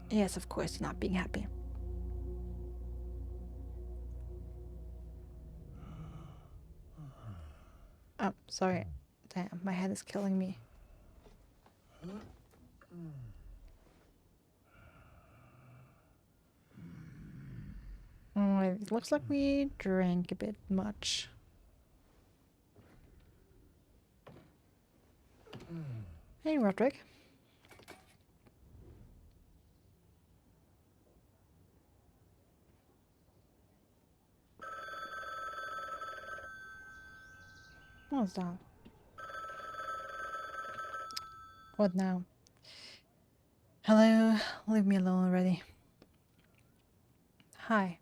Yes, of course, you're not being happy. Oh, sorry. Damn, my head is killing me. Oh, it looks like we drank a bit much. Hey, Roderick. What's that? What now? Hello, leave me alone already. Hi.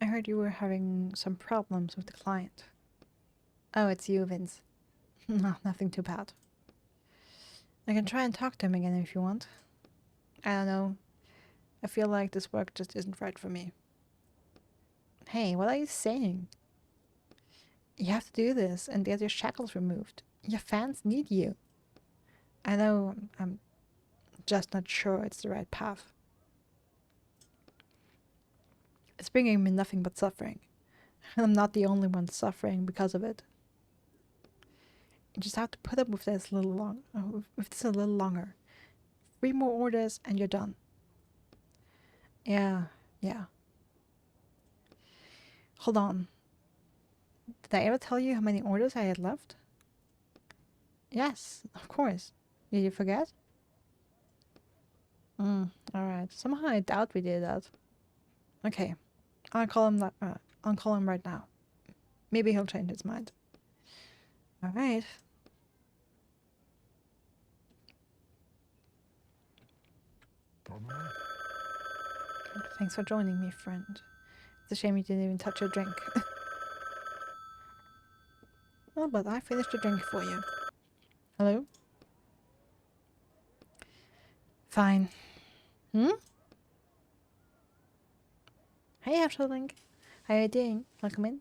I heard you were having some problems with the client. Oh, it's you, Vince. No, nothing too bad. I can try and talk to him again if you want. I don't know. I feel like this work just isn't right for me. Hey, what are you saying? You have to do this and get your shackles removed. Your fans need you. I know I'm just not sure it's the right path. It's bringing me nothing but suffering. And I'm not the only one suffering because of it. You just have to put up with this a little with this a little longer. 3 more orders and you're done. Yeah, yeah. Hold on. Did I ever tell you how many orders I had left? Yes, of course. Did you forget? Alright. Somehow I doubt we did that. Okay. I'll call him I'll call him right now. Maybe he'll change his mind. Alright. Thanks for joining me, friend. It's a shame you didn't even touch your drink. Oh, but I finished the drink for you. Hello? Fine. Hmm? Hey, Afterlink. How are you doing? Welcome in.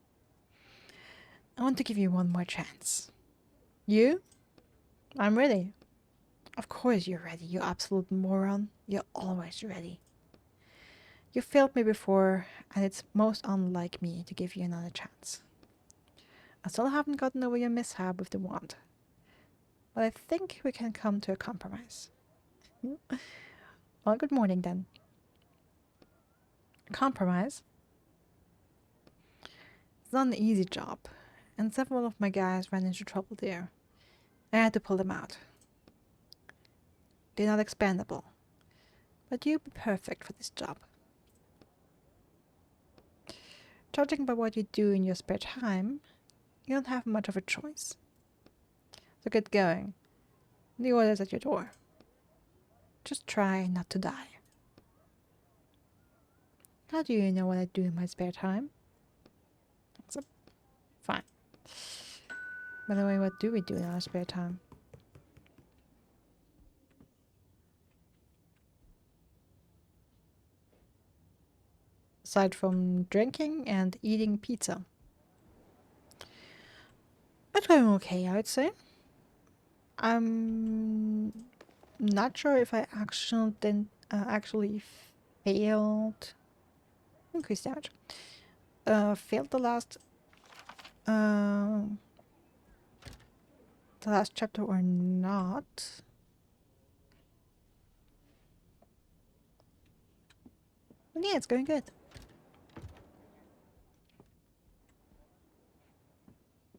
I want to give you one more chance. You? I'm ready. Of course you're ready, you absolute moron. You're always ready. You failed me before, and it's most unlike me to give you another chance. I still haven't gotten over your mishap with the wand, but I think we can come to a compromise. Well, good morning then. Compromise? It's not an easy job, and several of my guys ran into trouble there. I had to pull them out. They're not expandable, but you'd be perfect for this job. Judging by what you do in your spare time, you don't have much of a choice. So get going. The order's at your door. Just try not to die. How do you know what I do in my spare time? Except, fine. By the way, what do we do in our spare time? Aside from drinking and eating pizza. It's going okay, I would say. I'm not sure if I actually failed. Increase damage. Failed uh, the last chapter or not. But yeah, it's going good.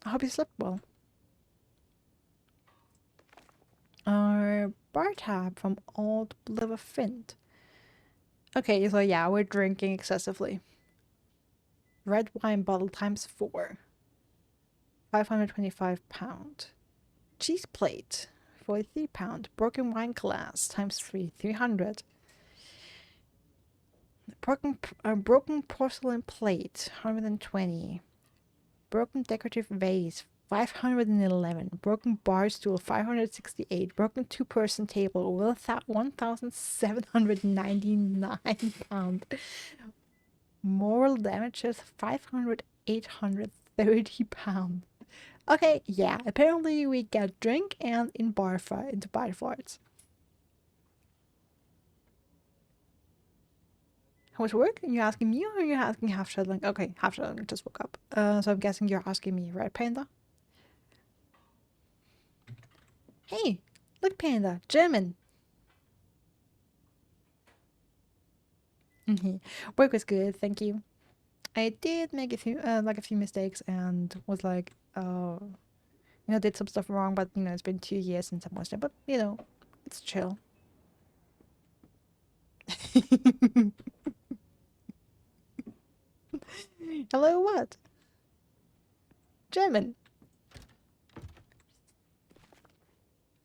I hope you slept well. Bar tab from Old Liver Flint. Okay, so yeah, we're drinking excessively. Red wine bottle times 4. 525 pound. Cheese plate. 43 pound. Broken wine glass times 3. 300. Broken porcelain plate. 120. Broken decorative vase. 511. Broken bar stool. 568. Broken two-person table. 1,799 pound. Moral damages 500, 830 pounds. Okay, yeah, apparently we get drink and into bar fights. How was work? Are you asking me or are you asking Half Shuttling? Okay, Half Shuttling just woke up. So I'm guessing you're asking me, right, Panda? Hey, look, Panda, German. Work was good, thank you. I did make a few mistakes and was like, did some stuff wrong, but it's been 2 years since I watched it, but it's chill. Hello, what? German.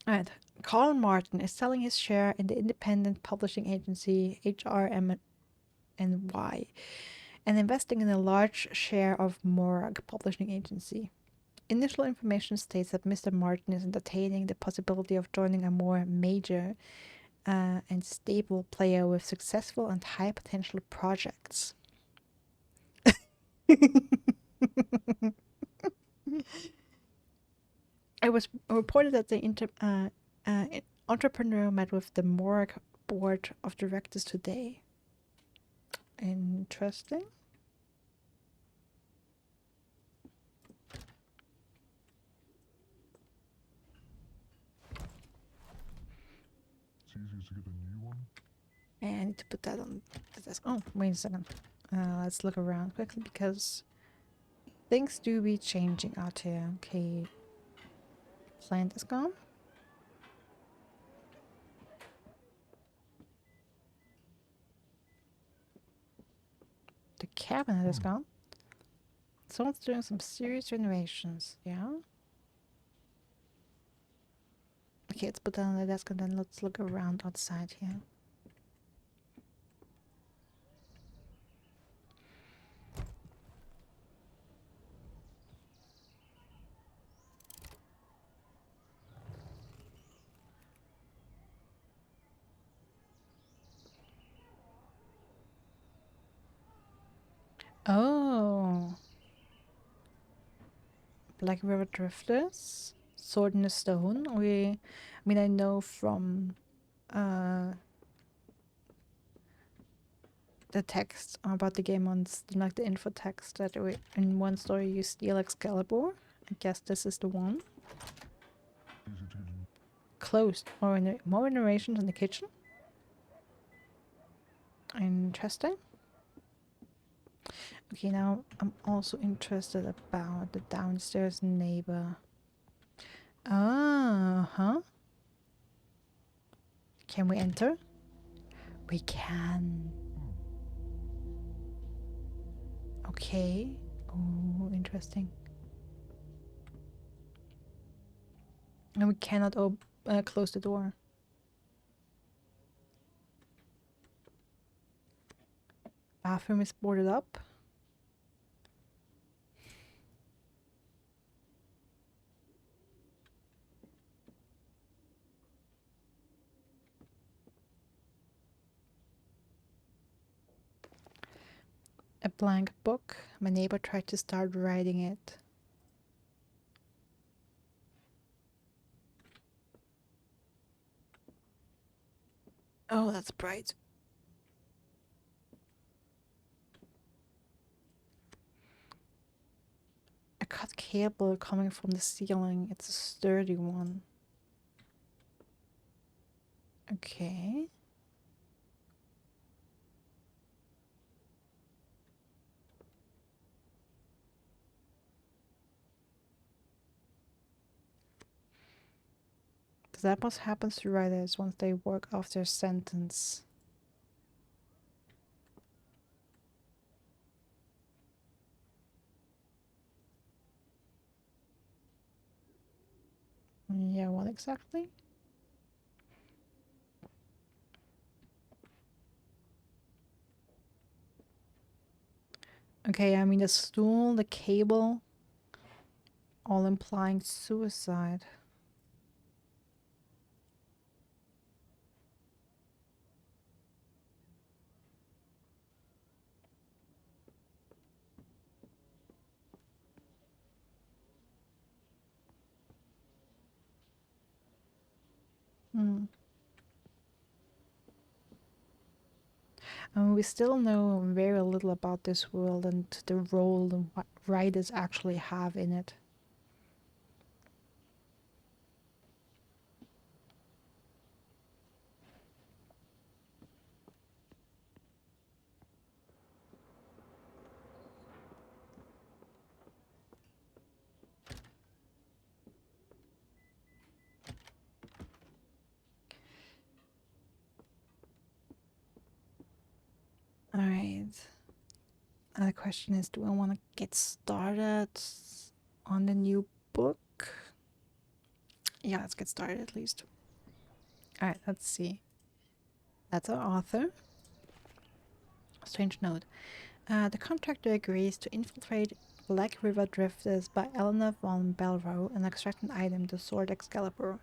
Alright. Carl Martin is selling his share in the independent publishing agency HRM&Y and investing in a large share of Morag Publishing Agency. Initial information states that Mr. Martin is entertaining the possibility of joining a more major and stable player with successful and high potential projects. It was reported that the entrepreneur met with the Morag board of directors today. Interesting. It's easier to get a new one. And I need to put that on the desk. Oh, wait a second. Let's look around quickly because things do be changing out here. Okay. Plant is gone. The cabinet is gone. Someone's doing some serious renovations. Yeah. Okay, let's put that on the desk and then let's look around outside here. Oh. Black River Drifters. Sword in the Stone. I know from the text about the game on like the info text that in one story you steal Excalibur. I guess this is the one. Closed. More narrations in the kitchen. Interesting. Okay, now I'm also interested about the downstairs neighbor. Huh? Can we enter? We can. Okay. Oh, interesting. And we cannot close the door. Bathroom is boarded up. A blank book. My neighbor tried to start writing it. Oh, that's bright. A cut cable coming from the ceiling. It's a sturdy one. Okay. That what happens to writers once they work off their sentence. Yeah, what exactly? Okay, I mean the stool, the cable, all implying suicide. We still know very little about this world and the role and what writers actually have in it. Alright. The question is, do I want to get started on the new book? Yeah, let's get started at least. Alright, let's see. That's our author. Strange note. The contractor agrees to infiltrate Black River drifters by Eleanor von Belro and extract an item, the sword Excalibur.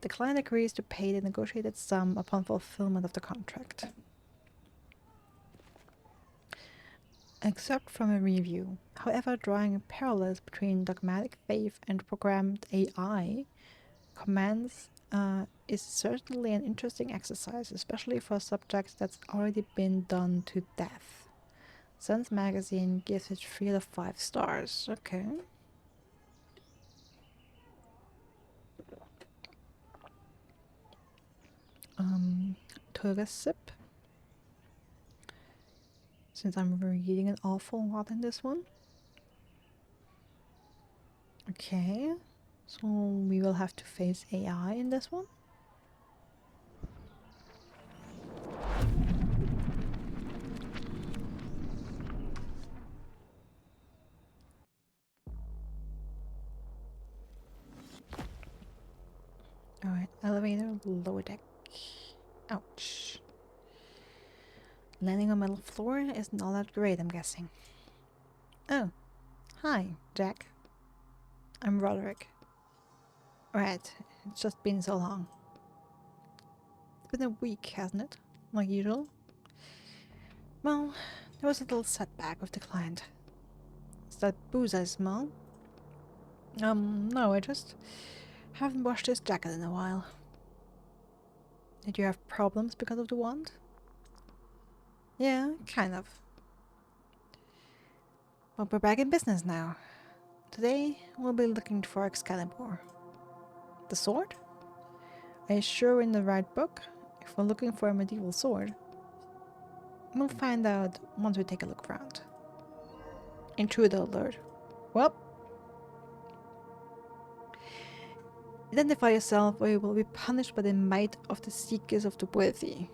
The client agrees to pay the negotiated sum upon fulfillment of the contract. Except from a review. However, drawing parallels between dogmatic faith and programmed AI commands is certainly an interesting exercise, especially for a subject that's already been done to death. Sense magazine gives it 3 out of 5 stars. Okay. Took a sip. Since I'm reading an awful lot in this one. Okay. So we will have to face AI in this one. Alright, elevator, lower deck. Ouch. Landing on metal floor isn't all that great, I'm guessing. Oh, hi, Jack. I'm Roderick. Right, it's just been so long. It's been a week, hasn't it? Like usual? Well, there was a little setback with the client. Is that booze I smell? No, I just haven't washed his jacket in a while. Did you have problems because of the wand? Yeah, kind of. But we're back in business now. Today, we'll be looking for Excalibur. The sword? Are you sure we're in the right book? If we're looking for a medieval sword, we'll find out once we take a look around. Intruder alert. Well, identify yourself or you will be punished by the might of the seekers of the worthy.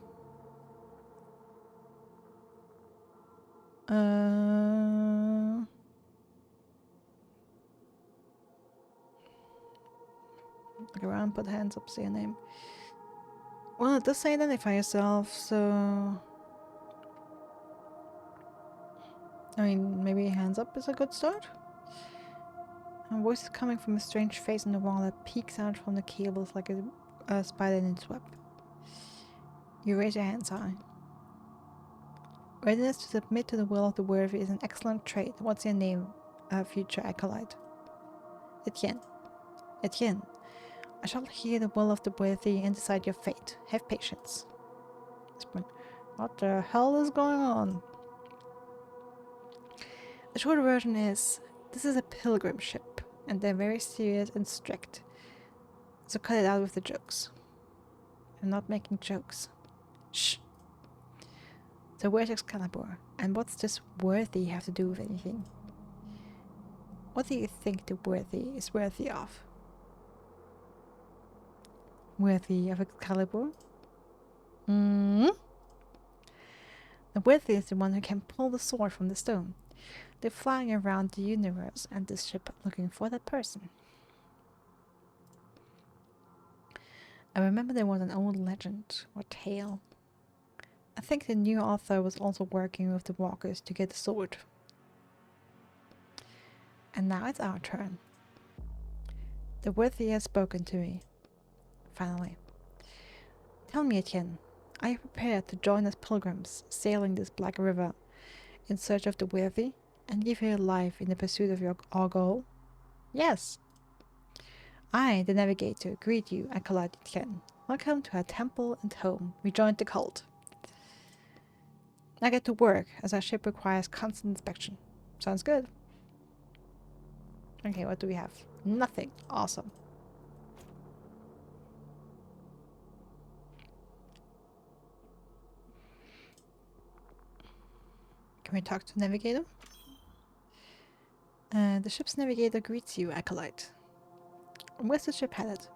Look around, put hands up, say your name. Well, it does say identify yourself, so... I mean, maybe hands up is a good start? A voice is coming from a strange face on the wall that peeks out from the cables like a spider in its web. You raise your hands high. Readiness to submit to the will of the worthy is an excellent trait. What's your name, future acolyte? Etienne. Etienne. I shall hear the will of the worthy and decide your fate. Have patience. What the hell is going on? The short version is, this is a pilgrim ship, and they're very serious and strict. So cut it out with the jokes. I'm not making jokes. Shh. So where's Excalibur? And what's this worthy have to do with anything? What do you think the worthy is worthy of? Worthy of Excalibur? The worthy is the one who can pull the sword from the stone. They're flying around the universe and this ship looking for that person. I remember there was an old legend or tale. I think the new author was also working with the walkers to get the sword. And now it's our turn. The worthy has spoken to me. Finally. Tell me, Etienne, are you prepared to join us pilgrims sailing this black river in search of the worthy and give your life in the pursuit of our goal? Yes. I, the navigator, greet you, acolyte Etienne. Welcome to our temple and home. We joined the cult. I get to work, as our ship requires constant inspection. Sounds good. Okay, what do we have? Nothing. Awesome. Can we talk to Navigator? The ship's navigator greets you, Acolyte. Where's the ship headed?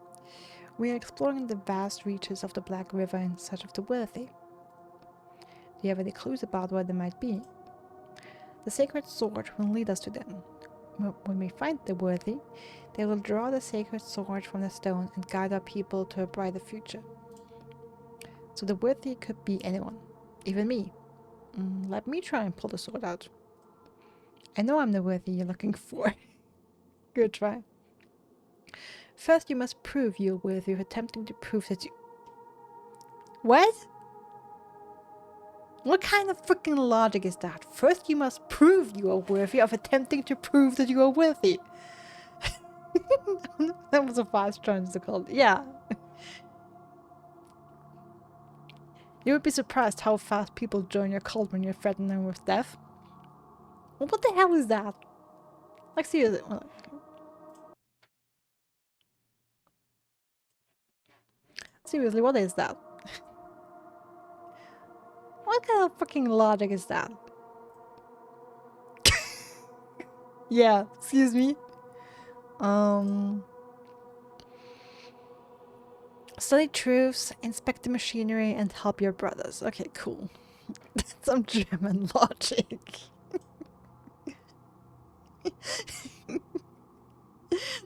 We are exploring the vast reaches of the Black River in search of the worthy. Do you have any clues about where they might be? The sacred sword will lead us to them. When we find the worthy, they will draw the sacred sword from the stone and guide our people to a brighter future. So the worthy could be anyone, even me. Let me try and pull the sword out. I know I'm the worthy you're looking for. Good try. First, you must prove you're worthy of attempting to prove that you... What? What kind of freaking logic is that? First, you must prove you are worthy of attempting to prove that you are worthy. That was a fast transical. Yeah. You would be surprised how fast people join your cult when you threaten them with death. Well, what the hell is that? Like, seriously. Seriously, what is that? What kind of fucking logic is that? Yeah, excuse me. Study truths, inspect the machinery, and help your brothers. Okay, cool. That's some German logic.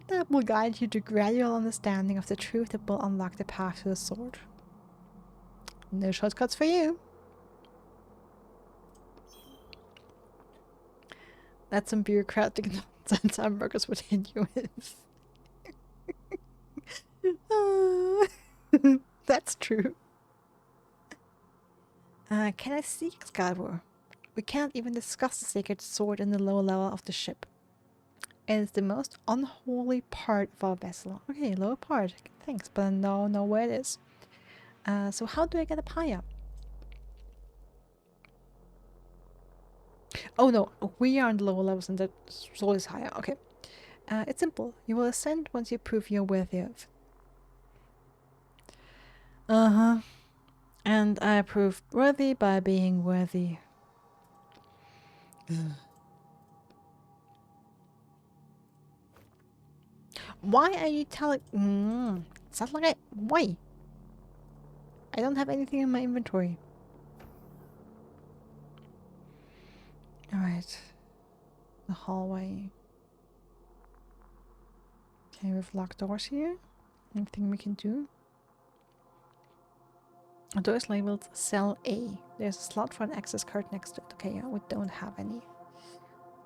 That will guide you to gradual understanding of the truth that will unlock the path to the sword. No shortcuts for you. That's some bureaucratic nonsense hamburgers would hit you with. That's true. Can I see Excalibur? We can't even discuss the sacred sword in the lower level of the ship. It is the most unholy part of our vessel. Okay, lower part. Thanks, but I know where it is. So how do I get up higher? Oh no, we are on the lower levels and the soul is higher. Okay. It's simple. You will ascend once you prove you're worthy of. Uh-huh. And I prove worthy by being worthy. Why are you telling... Sounds like Why? I don't have anything in my inventory. Alright. The hallway. Okay, we have locked doors here. Anything we can do? A door is labeled Cell A. There's a slot for an access card next to it. Okay, yeah, we don't have any.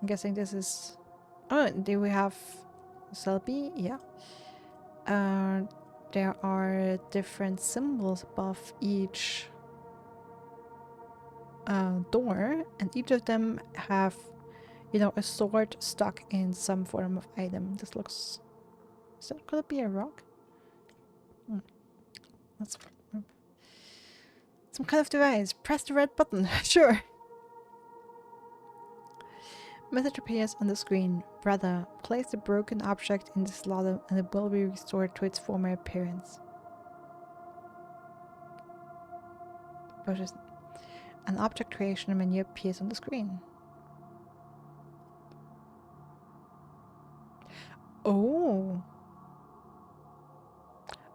I'm guessing this is... Oh, do we have Cell B? Yeah. There are different symbols above each door, and each of them have, you know, a sword stuck in some form of item. This looks... Could it be a rock? That's some kind of device. Press the red button. Sure. Message appears on the screen. Brother, place the broken object in the slot and it will be restored to its former appearance. An object creation menu appears on the screen. Oh.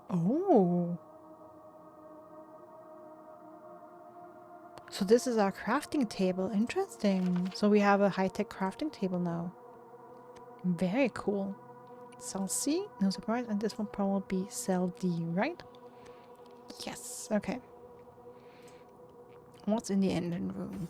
Oh. So this is our crafting table. Interesting. So we have a high-tech crafting table now. Very cool. Cell C, no surprise, and this one probably be cell D, right? Yes, okay. What's in the engine room?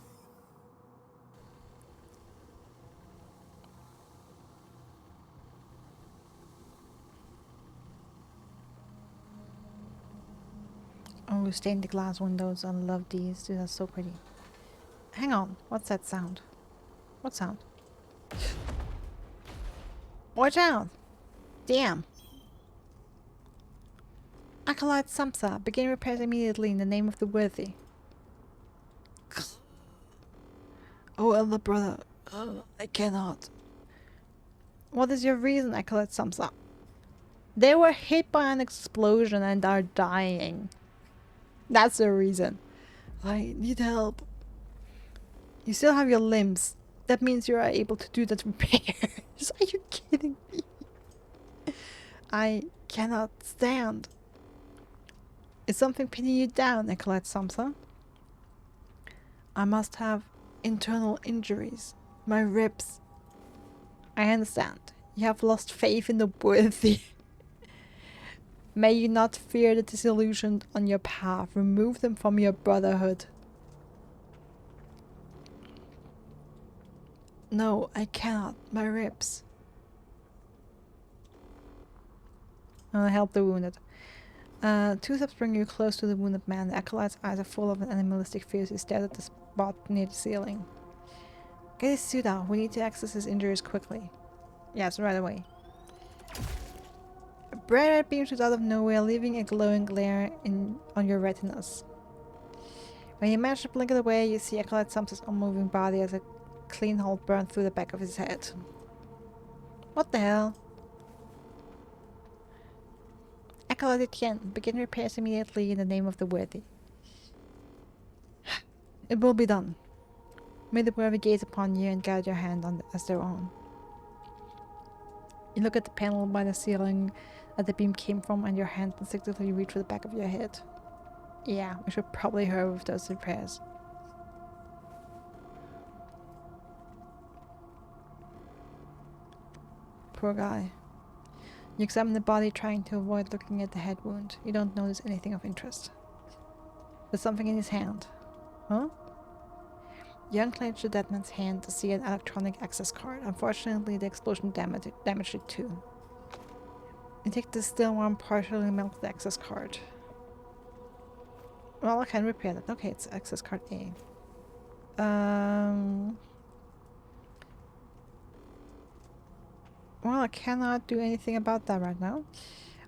Oh, stained glass windows. I love these. These are so pretty. Hang on. What's that sound? What sound? Watch out! Damn. Acolyte Samsa. Begin repairs immediately in the name of the worthy. Oh, elder brother, I cannot. What is your reason, Acolyte Samsa? They were hit by an explosion and are dying. That's the reason. I need help. You still have your limbs. That means you are able to do that repairs. Are you kidding me? I cannot stand. Is something pinning you down, Acolyte Samsa? I must have internal injuries. My ribs. I understand. You have lost faith in the worthy. May you not fear the disillusioned on your path. Remove them from your brotherhood. No, I cannot. My ribs. I'll help the wounded. Two steps bring you close to the wounded man. The acolyte's eyes are full of an animalistic fear as he stares at the spot near the ceiling. Get his suit out. We need to access his injuries quickly. Yes, right away. A bright red beam shoots out of nowhere, leaving a glowing glare on your retinas. When you manage to blink it away, you see Acolyte Samsa's unmoving body as a clean hole burned through the back of his head. What the hell? Acolyte Etienne, begin repairs immediately in the name of the worthy. It will be done. May the worthy gaze upon you and guide your hand as their own. You look at the panel by the ceiling that the beam came from, and your hand instinctively reach for the back of your head. Yeah, we should probably hurry with those repairs. Poor guy. You examine the body, trying to avoid looking at the head wound. You don't notice anything of interest. There's something in his hand. Huh? You unclench the dead man's hand to see an electronic access card. Unfortunately, the explosion damaged it too. You take the still warm, partially melted access card. Well, I can repair that. Okay, it's access card A. Well, I cannot do anything about that right now.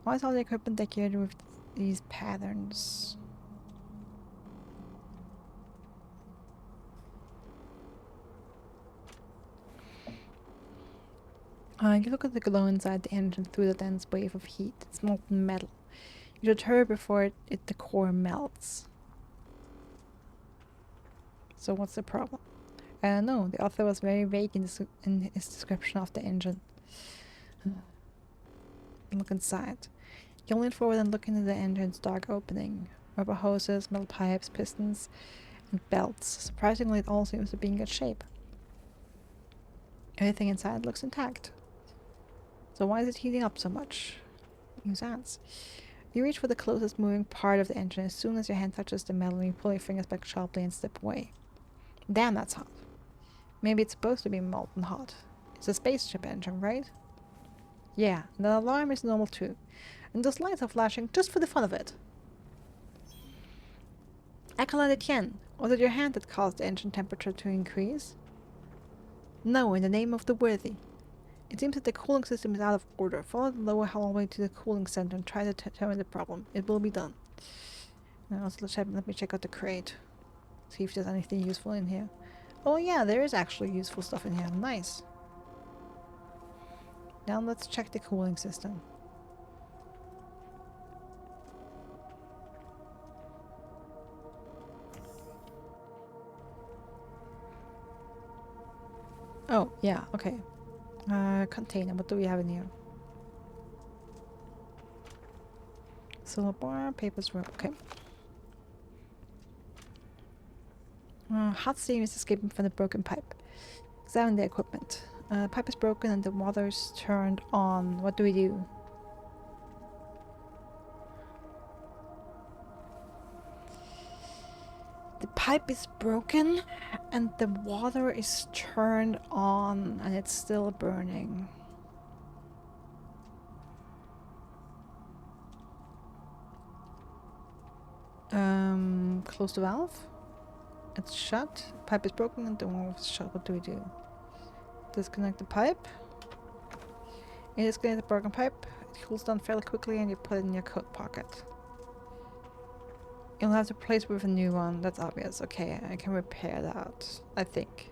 Why is all the equipment decorated with these patterns? You look at the glow inside the engine through the dense wave of heat. It's molten metal. You should hurry before the core melts. So what's the problem? I don't know. The author was very vague in his description of the engine. Look inside. You lean forward and look into the engine's dark opening. Rubber hoses, metal pipes, pistons, and belts. Surprisingly, it all seems to be in good shape. Everything inside looks intact. So why is it heating up so much? Use hands. You reach for the closest moving part of the engine. As soon as your hand touches the metal, you pull your fingers back sharply and step away. Damn, that's hot. Maybe it's supposed to be molten hot. It's a spaceship engine, right? Yeah, and the alarm is normal too. And those lights are flashing just for the fun of it. Acolyte Etienne, was it your hand that caused the engine temperature to increase? No, in the name of the worthy. It seems that the cooling system is out of order. Follow the lower hallway to the cooling center and try to determine the problem. It will be done. Now, let me check out the crate. See if there's anything useful in here. Oh yeah, there is actually useful stuff in here. Nice. Now let's check the cooling system. Oh, yeah, okay. Container, what do we have in here? Solar bar, papers, rope, okay. Hot steam is escaping from the broken pipe. Examine the equipment. The pipe is broken and the water's turned on. What do we do? The pipe is broken and the water is turned on and it's still burning. Close the valve. It's shut. Pipe is broken and the valve is shut. What do we do? Disconnect the pipe. You disconnect the broken pipe. It cools down fairly quickly and you put it in your coat pocket. You'll have to replace it with a new one. That's obvious. Okay, I can repair that, I think.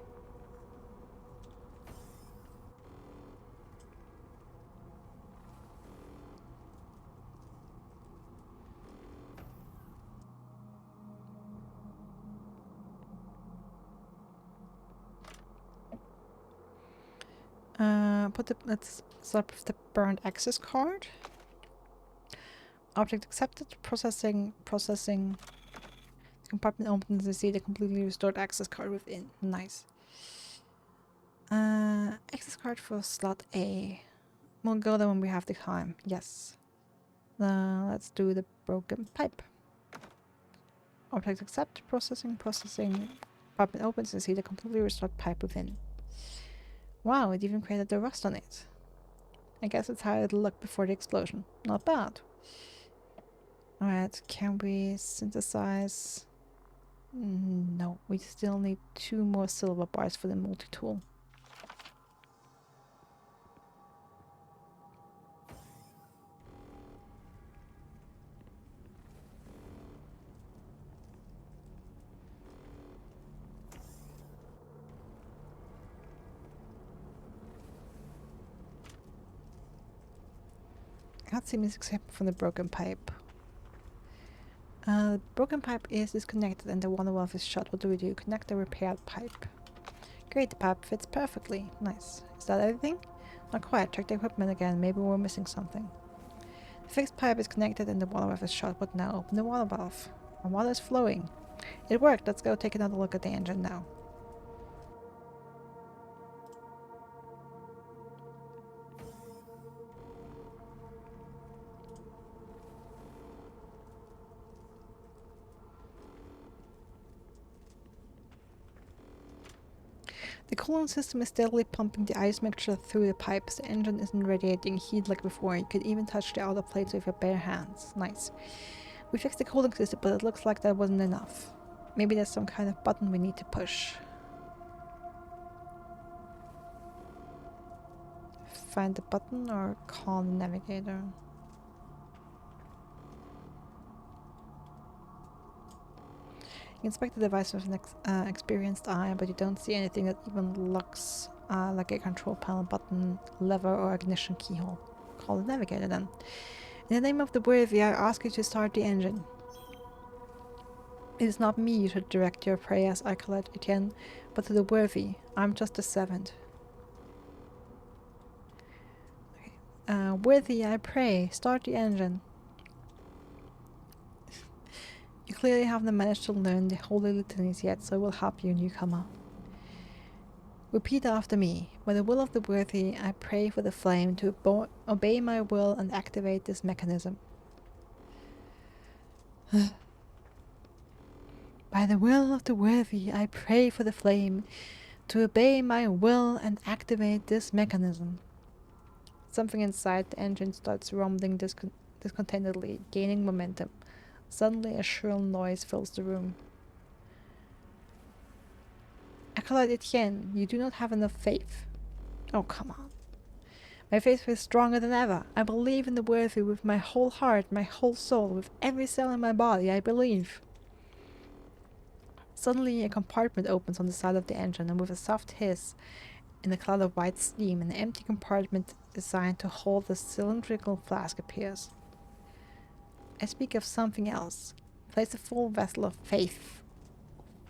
Let's start with the burned access card. Object accepted. Processing. The compartment opens to see the completely restored access card within. Nice. Access card for slot A. We'll go there when we have the time. Yes. Let's do the broken pipe. Object accept. Processing. Compartment opens to see the completely restored pipe within. Wow, it even created the rust on it. I guess it's how it looked before the explosion. Not bad. Alright, can we synthesize? No, we still need 2 more silver bars for the multi-tool. I can't see this except from the broken pipe. The broken pipe is disconnected and the water valve is shut. What do we do? Connect the repaired pipe. Great, the pipe fits perfectly. Nice. Is that everything? Not quite. Check the equipment again. Maybe we're missing something. The fixed pipe is connected and the water valve is shut. What now? Open the water valve. The water is flowing. It worked. Let's go take another look at the engine now. The coolant system is steadily pumping the ice mixture through the pipes. The engine isn't radiating heat like before. You could even touch the outer plates with your bare hands. Nice. We fixed the cooling system, but it looks like that wasn't enough. Maybe there's some kind of button we need to push. Find the button or call the navigator. You inspect the device with an experienced eye, but you don't see anything that even looks like a control panel button, lever, or ignition keyhole. Call the navigator then. In the name of the worthy, I ask you to start the engine. It is not me you should direct your prayers, Acolyte Etienne, but to the worthy. I'm just a servant. Okay. Worthy, I pray, start the engine. You clearly haven't managed to learn the holy litanies yet, so I will help you, newcomer. Repeat after me. By the will of the worthy, I pray for the flame to obey my will and activate this mechanism. By the will of the worthy, I pray for the flame to obey my will and activate this mechanism. Something inside the engine starts rumbling discontentedly, gaining momentum. Suddenly a shrill noise fills the room. Acolyte Etienne, you do not have enough faith. Oh, come on. My faith is stronger than ever. I believe in the worthy with my whole heart, my whole soul, with every cell in my body, I believe. Suddenly a compartment opens on the side of the engine, and with a soft hiss in a cloud of white steam, an empty compartment designed to hold the cylindrical flask appears. I speak of something else. Place a full vessel of faith.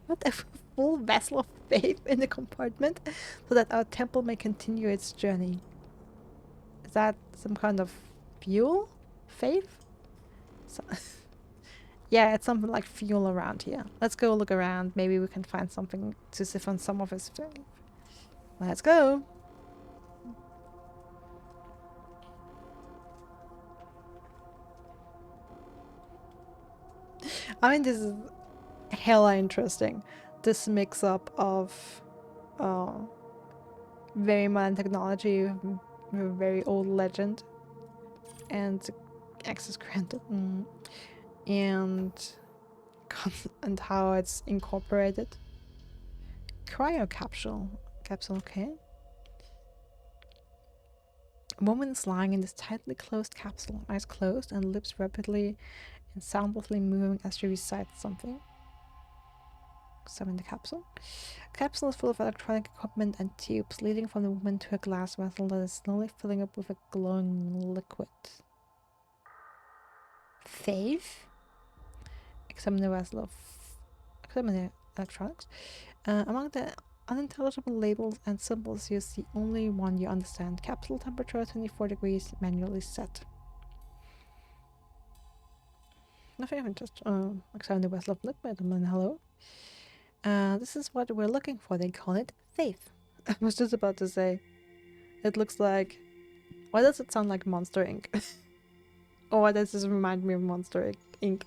What, a full vessel of faith in the compartment so that our temple may continue its journey? Is that some kind of fuel? Faith? So yeah, it's something like fuel around here. Let's go look around. Maybe we can find something to siphon some of his faith. Let's go. I mean, this is hella interesting. This mix up of very modern technology with a very old legend and access granted and how it's incorporated. Cryo capsule, okay. A woman is lying in this tightly closed capsule, eyes closed and lips rapidly and soundlessly moving as she recites something. Summon the capsule. The capsule is full of electronic equipment and tubes leading from the woman to a glass vessel that is slowly filling up with a glowing liquid. Faith? Examine the electronics. Among the Unintelligible labels and symbols use the only one you understand. Capsule temperature 24 degrees, manually set. Nothing of interest. Examine the vessel of liquid. Hello. This is what we're looking for. They call it faith. I was just about to say. It looks like... Why does it sound like Monster Inc? Or why does this remind me of Monster Inc?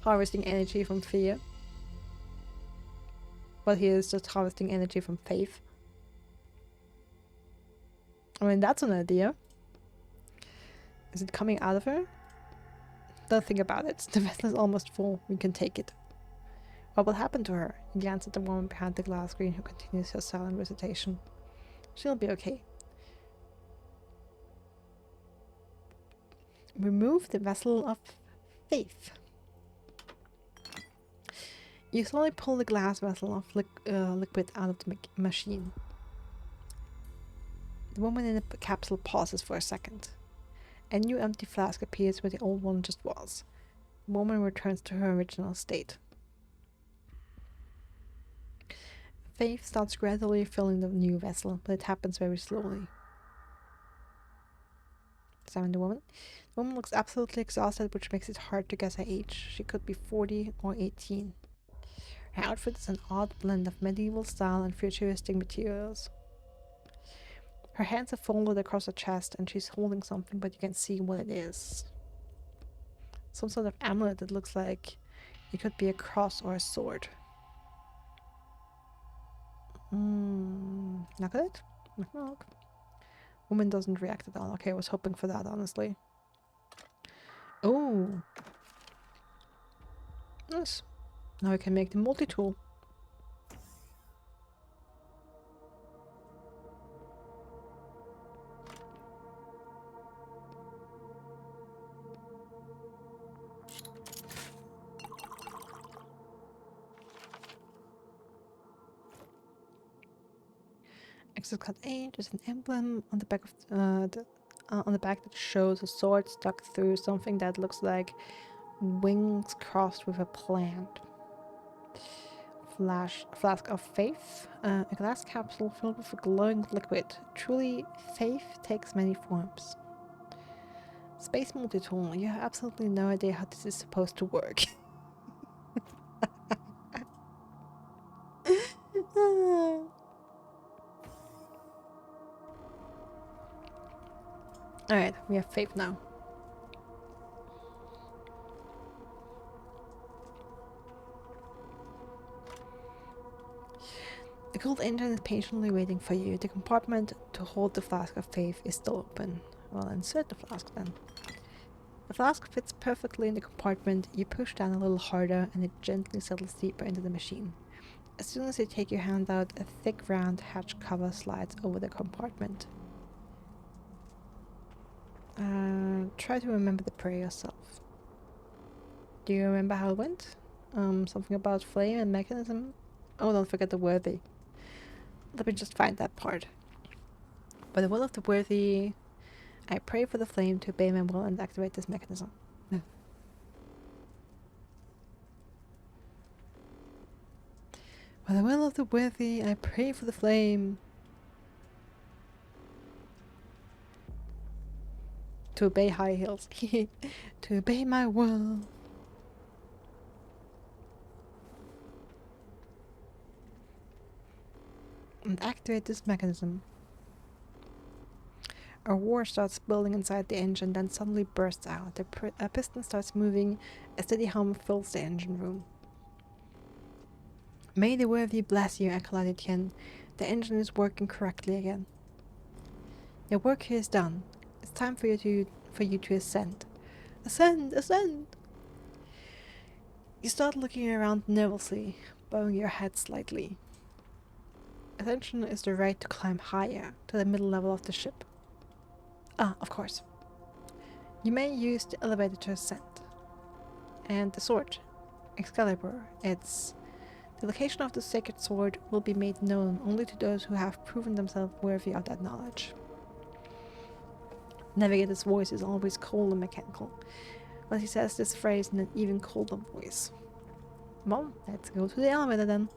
Harvesting energy from fear. But he is just harvesting energy from faith. I mean, that's an idea. Is it coming out of her? Don't think about it. The vessel is almost full. We can take it. What will happen to her? He glanced at the woman behind the glass screen who continues her silent recitation. She'll be okay. Remove the vessel of faith. You slowly pull the glass vessel of liquid out of the machine. The woman in the capsule pauses for a second. A new empty flask appears where the old one just was. The woman returns to her original state. Faith starts gradually filling the new vessel, but it happens very slowly. Examine the woman. The woman looks absolutely exhausted, which makes it hard to guess her age. She could be 40 or 18. Her outfit is an odd blend of medieval style and futuristic materials. Her hands are folded across her chest and she's holding something, but you can see what it is. Some sort of amulet that looks like it could be a cross or a sword. Knock it? Knock knock. Woman doesn't react at all. Okay, I was hoping for that, honestly. Oh. Nice. Now we can make the multi-tool. Access Card 8 is an emblem on the back of on the back that shows a sword stuck through something that looks like wings crossed with a plant. Flask of faith, a glass capsule filled with a glowing liquid. Truly, faith takes many forms. Space multi-tool. You have absolutely no idea how this is supposed to work. Alright, we have faith now. The cold engine is patiently waiting for you. The compartment to hold the flask of faith is still open. Well, insert the flask then. The flask fits perfectly in the compartment. You push down a little harder and it gently settles deeper into the machine. As soon as you take your hand out, a thick round hatch cover slides over the compartment. Try to remember the prayer yourself. Do you remember how it went? Something about flame and mechanism? Oh, don't forget the worthy. Let me just find that part. By the will of the worthy, I pray for the flame to obey my will and activate this mechanism. No. By the will of the worthy, I pray for the flame to obey high heels. To obey my will. And activate this mechanism. A roar starts building inside the engine, then suddenly bursts out. A piston starts moving. A steady hum fills the engine room. May the worthy bless you, Acolyte Etienne. The engine is working correctly again. Your work here is done. It's time for you to ascend. Ascend! Ascend! You start looking around nervously, bowing your head slightly. Ascension is the right to climb higher, to the middle level of the ship. Ah, of course. You may use the elevator to ascend. And the sword, Excalibur, the location of the sacred sword will be made known only to those who have proven themselves worthy of that knowledge. Navigator's voice is always cold and mechanical, but he says this phrase in an even colder voice. Well, let's go to the elevator then.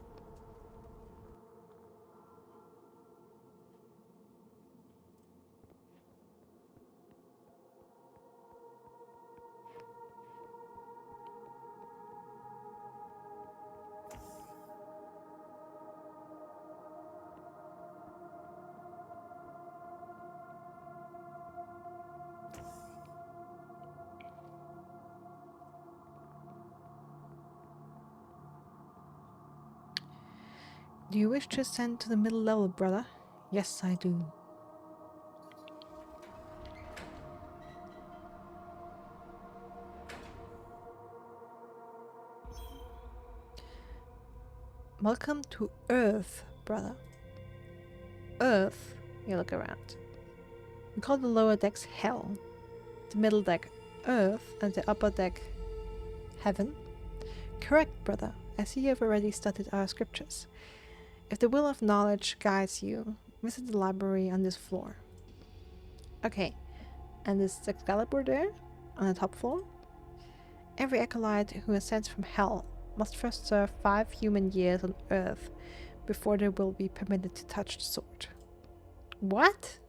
Do you wish to ascend to the middle level, brother? Yes, I do. Welcome to Earth, brother. Earth, you look around. We call the lower decks Hell, the middle deck Earth, and the upper deck Heaven. Correct, brother. I see you have already studied our scriptures. If the will of knowledge guides you, visit the library on this floor. Okay, and is Excalibur there? On the top floor? Every acolyte who ascends from Hell must first serve 5 human years on Earth before they will be permitted to touch the sword. What?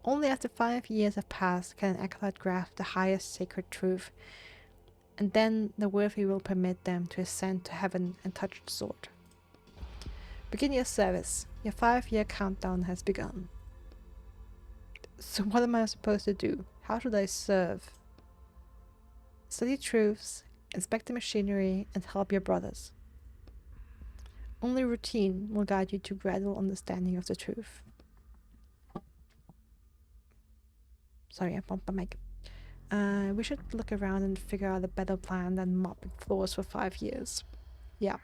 Only after 5 years have passed can an acolyte grasp the highest sacred truth, and then the worthy will permit them to ascend to heaven and touch the sword. Begin your service. Your 5-year countdown has begun. So what am I supposed to do? How should I serve? Study truths, inspect the machinery, and help your brothers. Only routine will guide you to gradual understanding of the truth. Sorry, I bumped my mic. We should look around and figure out a better plan than mopping floors for 5 years. Yeah.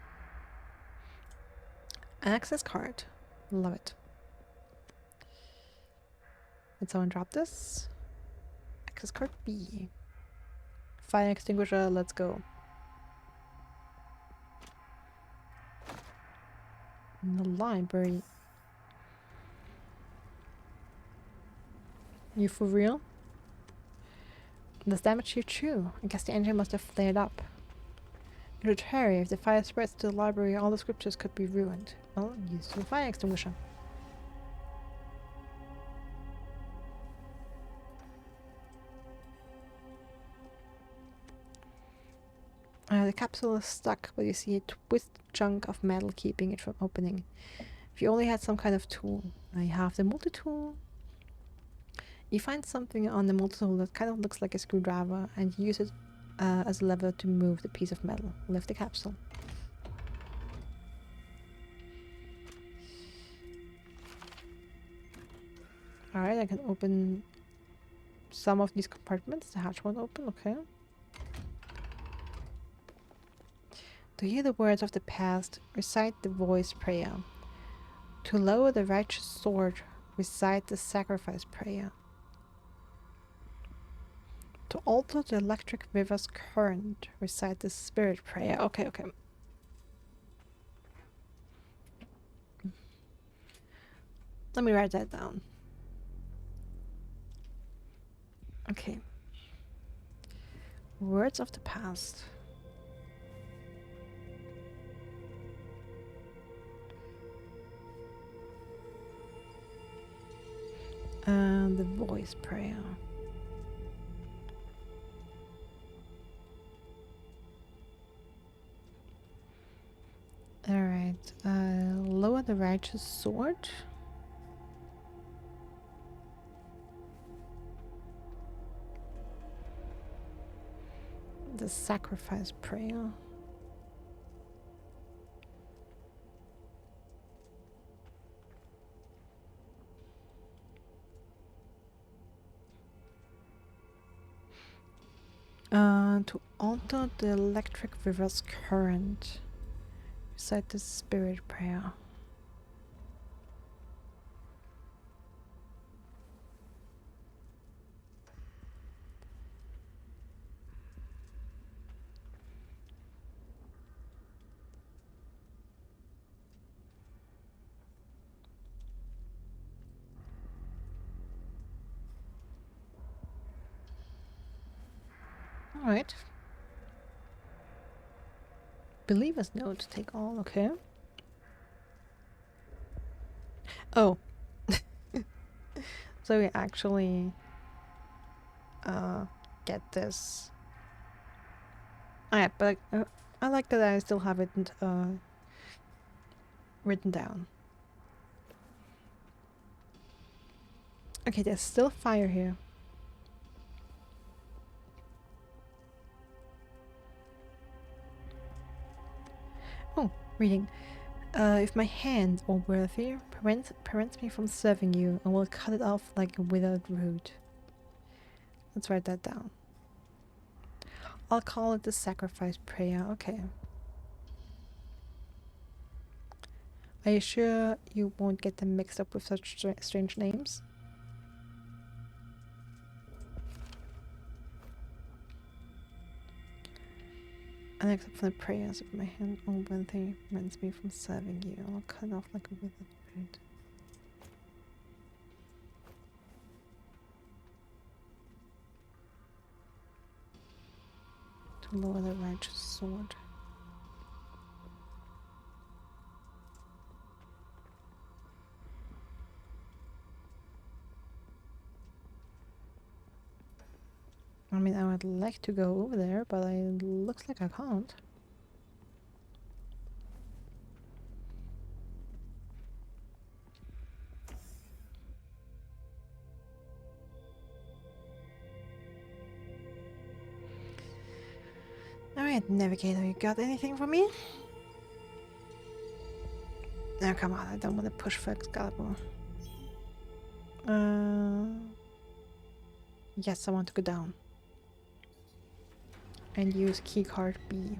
An access card. Love it. Did someone drop this? Access card B. Fire extinguisher, let's go. In the library. You for real? Does damage here too? I guess the engine must have flared up. It would hurry. If the fire spreads to the library, all the scriptures could be ruined. Well, use the fire extinguisher. The capsule is stuck, but you see a twisted chunk of metal keeping it from opening. If you only had some kind of tool. I have the multi-tool. You find something on the multi-tool that kind of looks like a screwdriver and use it as a lever to move the piece of metal. Lift the capsule. Alright, I can open some of these compartments. The hatch won't open, okay. To hear the words of the past, recite the voice prayer. To lower the righteous sword, recite the sacrifice prayer. To alter the electric river's current, recite the spirit prayer. Okay. Let me write that down. Okay. Words of the past. And the voice prayer. Alright. Lower the righteous sword. The sacrifice prayer. To alter the electric river's current, recite the spirit prayer. Alright. Believer's note, take all, okay. Oh. So we actually get this. Alright, but I like that I still have it written down. Okay, there's still fire here. Oh, reading. If my hand, or worthy, prevents me from serving you, I will cut it off like a withered root. Let's write that down. I'll call it the sacrifice prayer. Okay. Are you sure you won't get them mixed up with such strange names? And except for the prayers of my hand, or worthy prevents me from serving you, I'll cut it off like a withered root. To lower the righteous sword. I mean, I would like to go over there, but it looks like I can't. Alright, Navigator, you got anything for me? No, come on, I don't want to push for Excalibur. Yes, I want to go down. And use keycard B.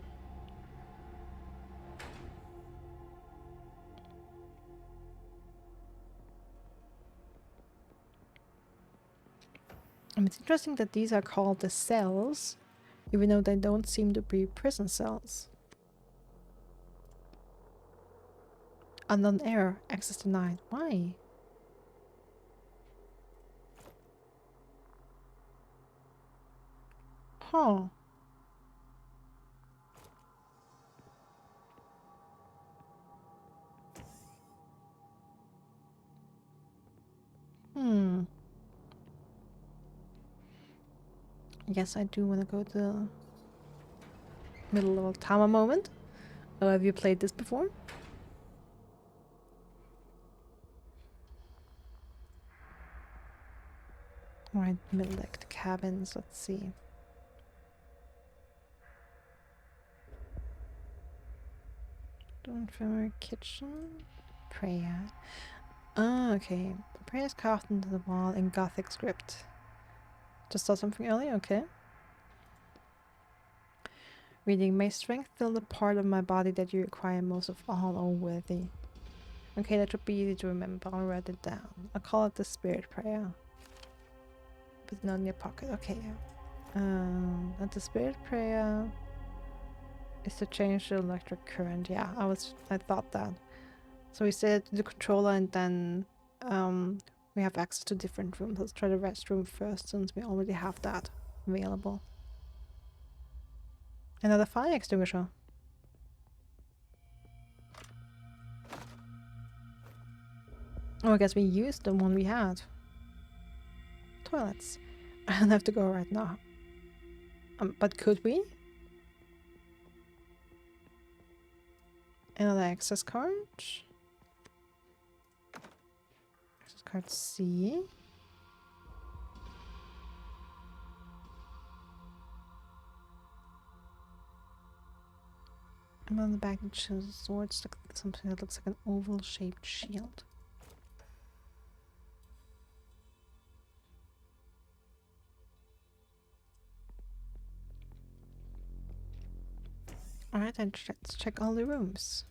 It's interesting that these are called the cells, even though they don't seem to be prison cells. Unknown error, access denied. Why? Huh. Yes, I do want to go to the middle level Tama moment. Oh, have you played this before? Alright, middle deck cabins, let's see. Infirmary kitchen. Prayer. Ah, okay. Prayer is carved into the wall in Gothic script. Just saw something earlier? Okay. Reading, may strength fill the part of my body that you require most of all, O worthy. Okay, that should be easy to remember. I'll write it down. I'll call it the spirit prayer. Put it not in your pocket. Okay. And the spirit prayer is to change the electric current. Yeah, I thought that. So we set it to the controller and then we have access to different rooms. Let's try the restroom first since we already have that available. Another fire extinguisher. Oh, I guess we used the one we had. Toilets. I don't have to go right now. But could we? Another access card. Access card C. And on the back it shows a sword stuck with something that looks like an oval shaped shield. Alright, and let's check all the rooms.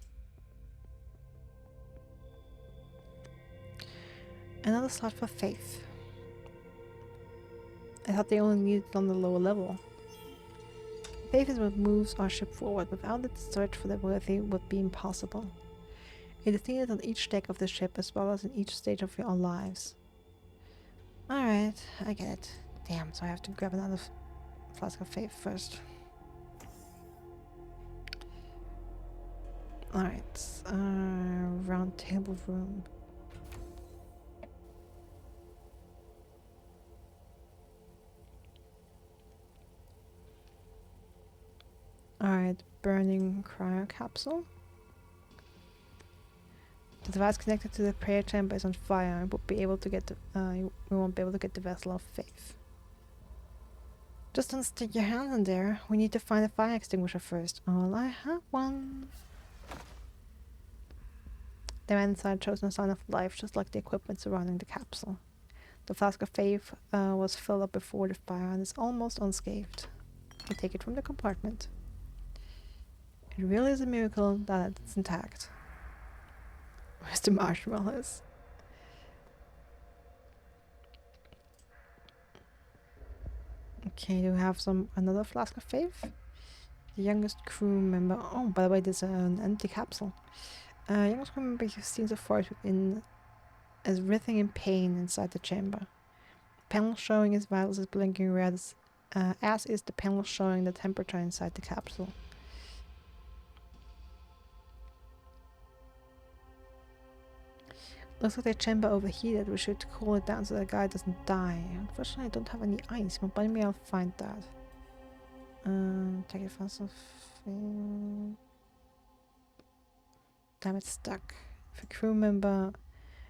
Another slot for faith. I thought they only needed it on the lower level. Faith is what moves our ship forward. Without it, search for the worthy would be impossible. It is needed on each deck of the ship as well as in each stage of our lives. Alright, I get it. Damn, so I have to grab another flask of faith first. Alright, round table room. Alright, burning cryo capsule. The device connected to the prayer chamber is on fire. We won't be able to get the vessel of faith. Just don't stick your hand in there. We need to find a fire extinguisher first. Oh, I have one. The man inside shows no sign of life, just like the equipment surrounding the capsule. The flask of faith was filled up before the fire and is almost unscathed. I take it from the compartment. It really is a miracle that it's intact. Where's the marshmallows? Okay, do we have another flask of faith? The youngest crew member. Oh, by the way, there's an empty capsule. Youngest crew member seems to force within is writhing in pain inside the chamber. Panel showing his vitals is blinking red, as is the panel showing the temperature inside the capsule. Looks like the chamber overheated. We should cool it down so the guy doesn't die. Unfortunately, I don't have any ice, but maybe I'll find that. Take it fast. Damn, it's stuck. If a crew member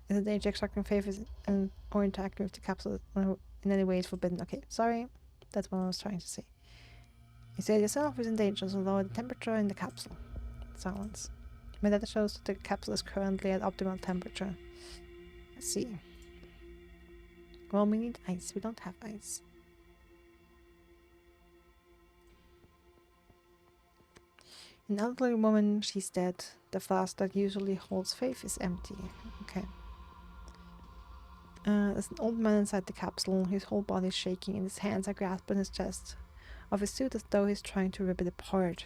is a danger extracting favors or interacting with the capsule in any way is forbidden. Okay, sorry. That's what I was trying to say. You said yourself is in danger, so lower the temperature in the capsule. Silence. My data shows that the capsule is currently at optimal temperature. Let's see. Well, we need ice. We don't have ice. An elderly woman, she's dead. The flask that usually holds faith is empty. Okay. There's an old man inside the capsule. His whole body is shaking and his hands are grasping his chest of his suit as though he's trying to rip it apart.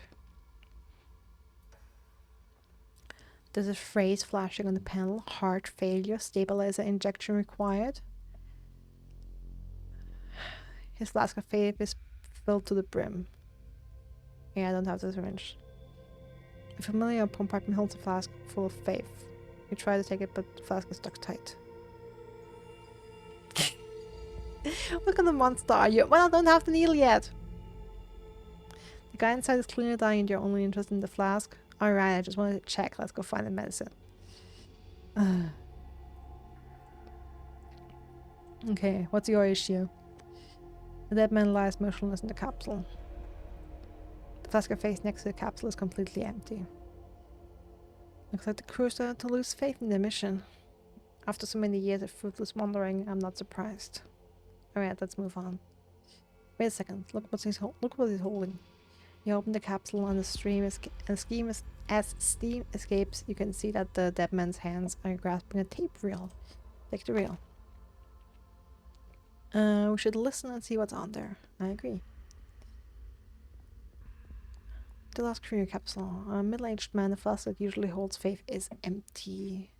There's a phrase flashing on the panel. Heart failure. Stabilizer injection required. His flask of faith is filled to the brim. Yeah, I don't have the syringe. A familiar compartment holds a flask full of faith. You try to take it, but the flask is stuck tight. What kind of monster are you? Well, I don't have the needle yet. The guy inside is clearly dying and you're only interested in the flask. Alright, I just wanted to check. Let's go find the medicine. Okay, what's your issue? The dead man lies motionless in the capsule. The flask of faith next to the capsule is completely empty. Looks like the crew started to lose faith in the mission. After so many years of fruitless wandering, I'm not surprised. Alright, let's move on. Wait a second, look what he's holding. You open the capsule and as steam escapes, you can see that the dead man's hands are grasping a tape reel. Take the reel. We should listen and see what's on there. I agree. The last crew capsule. A middle-aged man, the flask that usually holds faith is empty.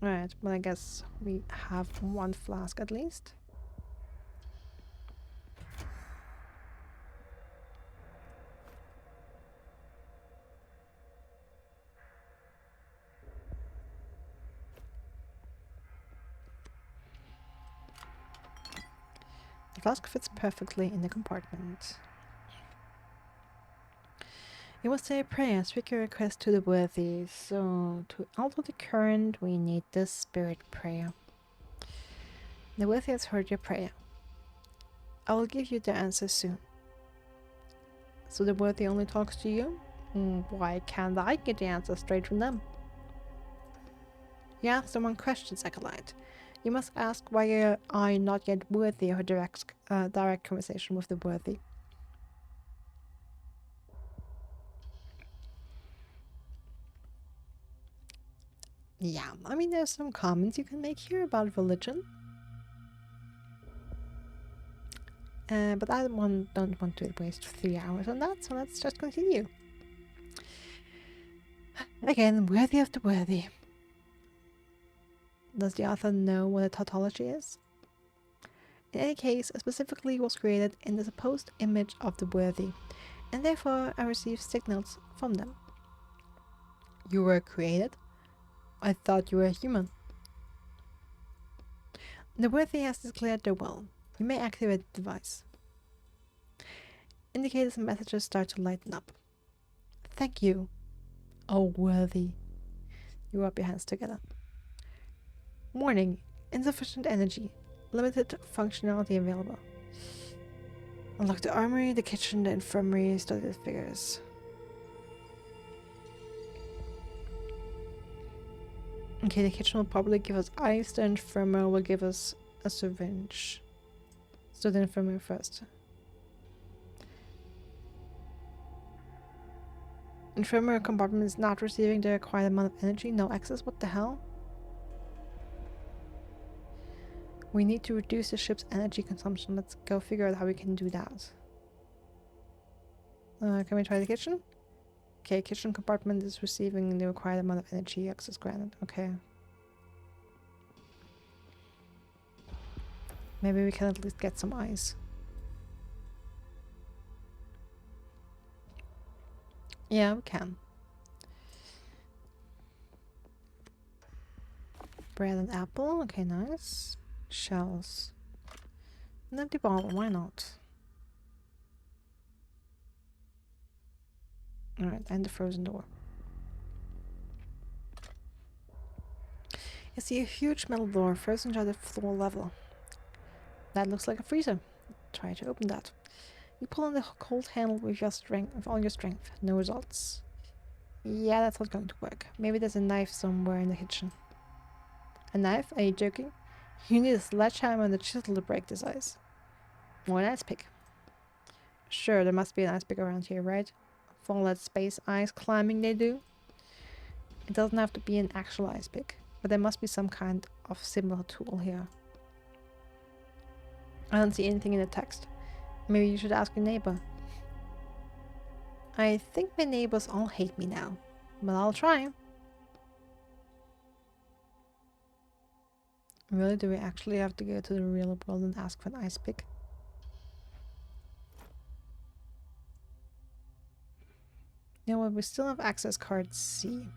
Alright, well I guess we have one flask at least. The flask fits perfectly in the compartment. You must say a prayer, speak your request to the worthy. So, to alter the current, we need the spirit prayer. The worthy has heard your prayer. I will give you the answer soon. So the worthy only talks to you? Why can't I get the answer straight from them? You ask the wrong questions, Acolyte. You must ask why I not yet worthy of a direct conversation with the worthy. Yeah, I mean, there's some comments you can make here about religion. But I don't want to waste 3 hours on that, so let's just continue. Again, worthy of the worthy. Does the author know what a tautology is? In any case, a specifically was created in the supposed image of the worthy, and therefore I received signals from them. You were created? I thought you were a human. The worthy has declared their will. You may activate the device. Indicators and messages start to lighten up. Thank you, oh worthy. You rub your hands together. Warning, insufficient energy. Limited functionality available. Unlock the armory, the kitchen, the infirmary, study the figures. Okay, the kitchen will probably give us ice, the infirmary will give us a syringe. Let's do the infirmary first. Infirmary compartment is not receiving the required amount of energy, no access, what the hell? We need to reduce the ship's energy consumption. Let's go figure out how we can do that. Can we try the kitchen? Okay, kitchen compartment is receiving the required amount of energy, access granted. Okay. Maybe we can at least get some ice. Yeah, we can. Bread and apple. Okay, nice. Shells. An empty bottle. Why not? Alright, and the frozen door. You see a huge metal door frozen at the floor level. That looks like a freezer. Try to open that. You pull on the cold handle with your strength, with all your strength. No results. Yeah, that's not going to work. Maybe there's a knife somewhere in the kitchen. A knife? Are you joking? You need a sledgehammer and a chisel to break this ice. Or an ice pick. Sure, there must be an ice pick around here, right? For all that space ice climbing they do. It doesn't have to be an actual ice pick, but there must be some kind of similar tool here. I don't see anything in the text. Maybe you should ask your neighbor. I think my neighbors all hate me now, but I'll try. Really, do we actually have to go to the real world and ask for an ice pick? You know what, we still have access card C.